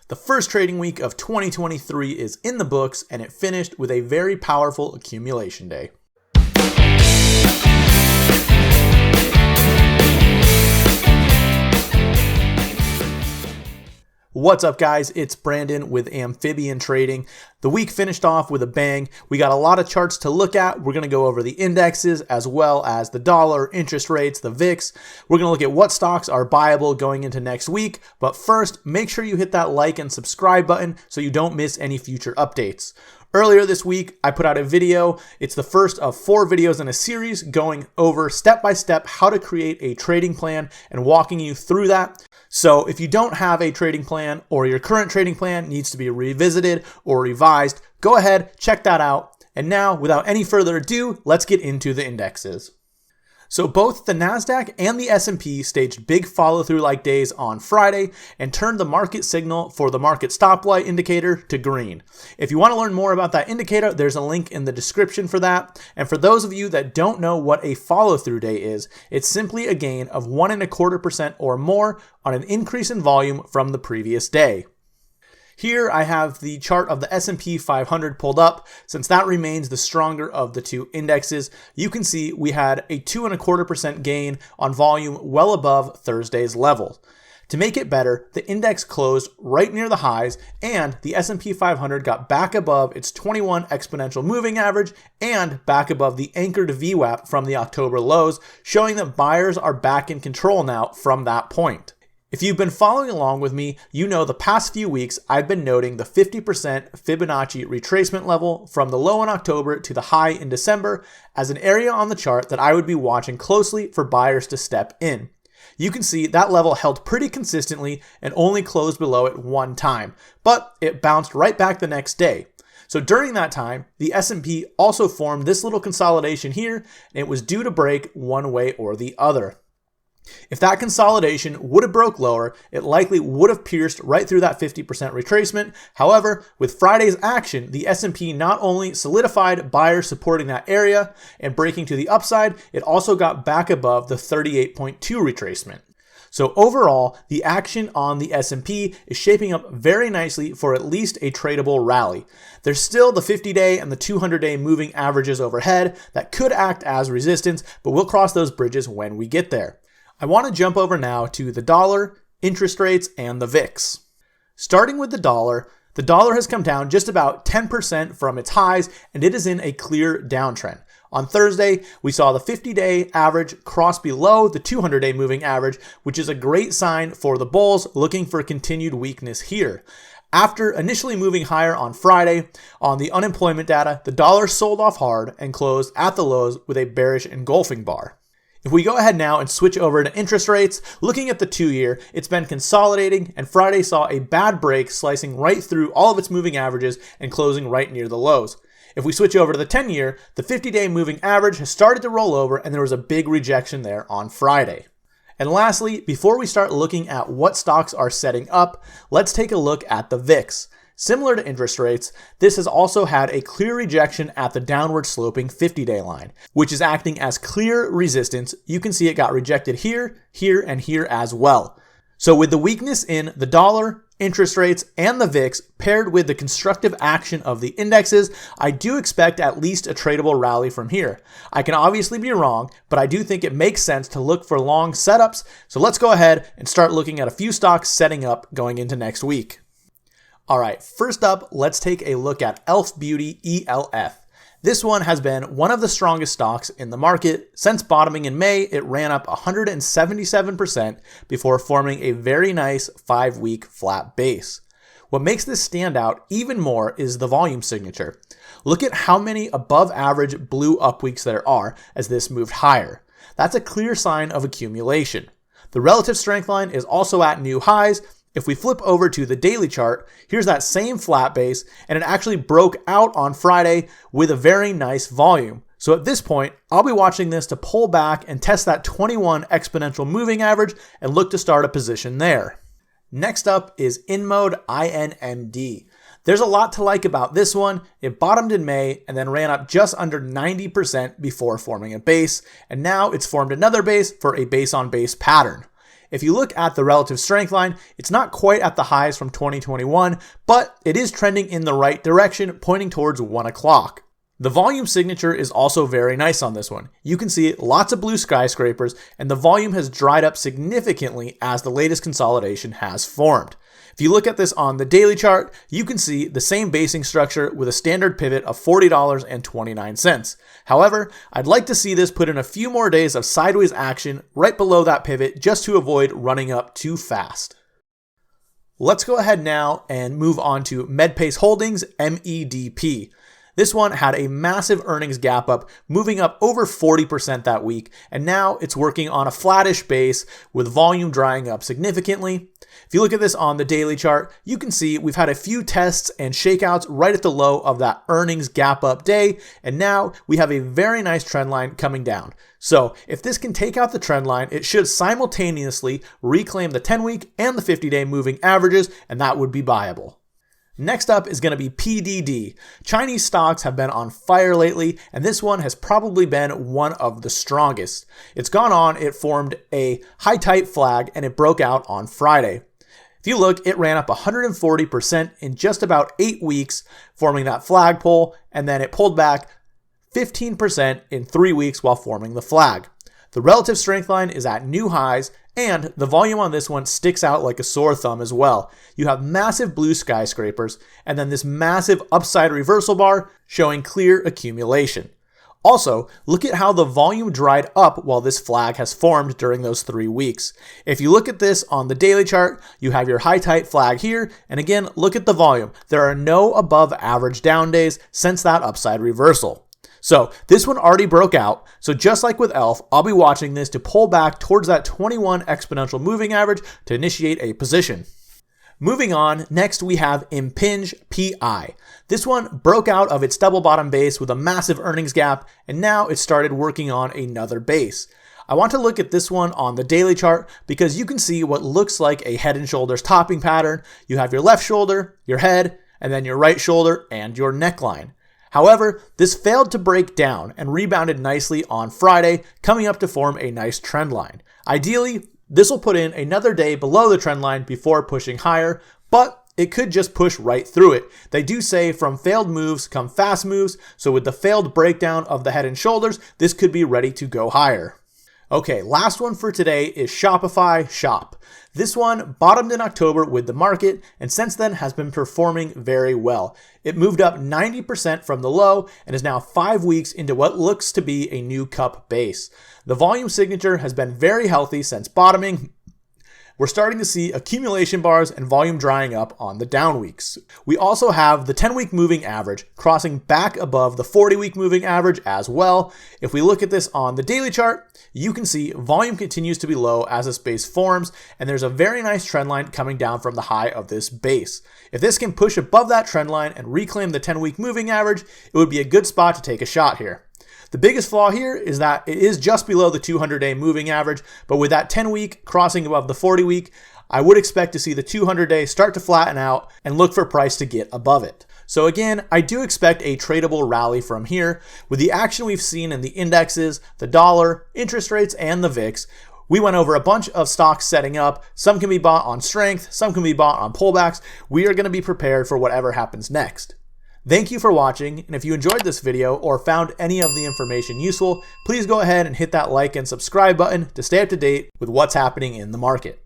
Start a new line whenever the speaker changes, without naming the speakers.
The first trading week of 2023 is in the books, and it finished with a very powerful accumulation day. What's up, guys? It's Brandon with Amphibian Trading. The week finished off with a bang. We got a lot of charts to look at. We're going to go over the indexes as well as the dollar, interest rates, the VIX. We're going to look at what stocks are buyable going into next week. But first, make sure you hit that like and subscribe button so you don't miss any future updates. Earlier this week, I put out a video. It's the first of 4 videos in a series going over step-by-step how to create a trading plan and walking you through that. So if you don't have a trading plan or your current trading plan needs to be revisited or revised, go ahead, check that out. And now, without any further ado, let's get into the indexes. So both the NASDAQ and the S&P staged big follow-through like days on Friday and turned the market signal for the market stoplight indicator to green. If you want to learn more about that indicator, there's a link in the description for that. And for those of you that don't know what a follow-through day is, it's simply a gain of 1.25% or more on an increase in volume from the previous day. Here I have the chart of the S&P 500 pulled up. Since that remains the stronger of the two indexes, you can see we had a 2.25% gain on volume well above Thursday's level. To make it better, the index closed right near the highs and the S&P 500 got back above its 21 exponential moving average and back above the anchored VWAP from the October lows, showing that buyers are back in control now from that point. If you've been following along with me, you know the past few weeks I've been noting the 50% Fibonacci retracement level from the low in October to the high in December as an area on the chart that I would be watching closely for buyers to step in. You can see that level held pretty consistently and only closed below it one time, but it bounced right back the next day. So during that time, the S&P also formed this little consolidation here, and it was due to break one way or the other. If that consolidation would have broke lower, it likely would have pierced right through that 50% retracement. However, with Friday's action, the S&P not only solidified buyers supporting that area and breaking to the upside, it also got back above the 38.2 retracement. So overall, the action on the S&P is shaping up very nicely for at least a tradable rally. There's still the 50-day and the 200-day moving averages overhead that could act as resistance, but we'll cross those bridges when we get there. I want to jump over now to the dollar, interest rates, and the VIX. Starting with the dollar has come down just about 10% from its highs, and it is in a clear downtrend. On Thursday, we saw the 50-day average cross below the 200-day moving average, which is a great sign for the bulls looking for continued weakness here. After initially moving higher on Friday, on the unemployment data, the dollar sold off hard and closed at the lows with a bearish engulfing bar. If we go ahead now and switch over to interest rates, looking at the 2-year, it's been consolidating, and Friday saw a bad break slicing right through all of its moving averages and closing right near the lows. If we switch over to the 10-year, the 50-day moving average has started to roll over, and there was a big rejection there on Friday. And lastly, before we start looking at what stocks are setting up, let's take a look at the VIX. Similar to interest rates, this has also had a clear rejection at the downward sloping 50-day line, which is acting as clear resistance. You can see it got rejected here, here, and here as well. So with the weakness in the dollar, interest rates, and the VIX paired with the constructive action of the indexes, I do expect at least a tradable rally from here. I can obviously be wrong, but I do think it makes sense to look for long setups. So let's go ahead and start looking at a few stocks setting up going into next week. All right, first up, let's take a look at Elf Beauty ELF. This one has been one of the strongest stocks in the market. Since bottoming in May, it ran up 177% before forming a very nice 5-week flat base. What makes this stand out even more is the volume signature. Look at how many above average blue up weeks there are as this moved higher. That's a clear sign of accumulation. The relative strength line is also at new highs. If we flip over to the daily chart, here's that same flat base, and it actually broke out on Friday with a very nice volume. So at this point, I'll be watching this to pull back and test that 21 exponential moving average and look to start a position there. Next up is InMode INMD. There's a lot to like about this one. It bottomed in May and then ran up just under 90% before forming a base, and now it's formed another base for a base on base pattern. If you look at the relative strength line, it's not quite at the highs from 2021, but it is trending in the right direction, pointing towards 1 o'clock. The volume signature is also very nice on this one. You can see lots of blue skyscrapers, and the volume has dried up significantly as the latest consolidation has formed. If you look at this on the daily chart, you can see the same basing structure with a standard pivot of $40.29. However, I'd like to see this put in a few more days of sideways action right below that pivot just to avoid running up too fast. Let's go ahead now and move on to Medpace Holdings, MEDP. This one had a massive earnings gap up, moving up over 40% that week, and now it's working on a flattish base with volume drying up significantly. If you look at this on the daily chart, you can see we've had a few tests and shakeouts right at the low of that earnings gap up day, and now we have a very nice trend line coming down. So if this can take out the trend line, it should simultaneously reclaim the 10-week and the 50-day moving averages, and that would be buyable. Next up is going to be PDD. Chinese stocks have been on fire lately, and this one has probably been one of the strongest. It's gone on, it formed a high tight flag, and it broke out on Friday. If you look, it ran up 140% in just about 8 weeks, forming that flagpole, and then it pulled back 15% in 3 weeks while forming the flag. The relative strength line is at new highs, and the volume on this one sticks out like a sore thumb as well. You have massive blue skyscrapers, and then this massive upside reversal bar showing clear accumulation. Also, look at how the volume dried up while this flag has formed during those 3 weeks. If you look at this on the daily chart, you have your high tight flag here, and again, look at the volume. There are no above average down days since that upside reversal. So this one already broke out. So just like with ELF, I'll be watching this to pull back towards that 21 exponential moving average to initiate a position. Moving on, next we have Impinj PI. This one broke out of its double bottom base with a massive earnings gap, and now it started working on another base. I want to look at this one on the daily chart because you can see what looks like a head and shoulders topping pattern. You have your left shoulder, your head, and then your right shoulder and your neckline. However, this failed to break down and rebounded nicely on Friday, coming up to form a nice trend line. Ideally, this will put in another day below the trend line before pushing higher, but it could just push right through it. They do say from failed moves come fast moves, so with the failed breakdown of the head and shoulders, this could be ready to go higher. Okay, last one for today is Shopify Shop. This one bottomed in October with the market and since then has been performing very well. It moved up 90% from the low and is now 5 weeks into what looks to be a new cup base. The volume signature has been very healthy since bottoming. We're starting to see accumulation bars and volume drying up on the down weeks. We also have the 10-week moving average crossing back above the 40-week moving average as well. If we look at this on the daily chart, you can see volume continues to be low as this base forms, and there's a very nice trend line coming down from the high of this base. If this can push above that trend line and reclaim the 10-week moving average, it would be a good spot to take a shot here. The biggest flaw here is that it is just below the 200-day moving average, but with that 10-week crossing above the 40-week, I would expect to see the 200-day start to flatten out and look for price to get above it. So again, I do expect a tradable rally from here. With the action we've seen in the indexes, the dollar, interest rates, and the VIX, we went over a bunch of stocks setting up. Some can be bought on strength, some can be bought on pullbacks. We are going to be prepared for whatever happens next. Thank you for watching, and if you enjoyed this video or found any of the information useful, please go ahead and hit that like and subscribe button to stay up to date with what's happening in the market.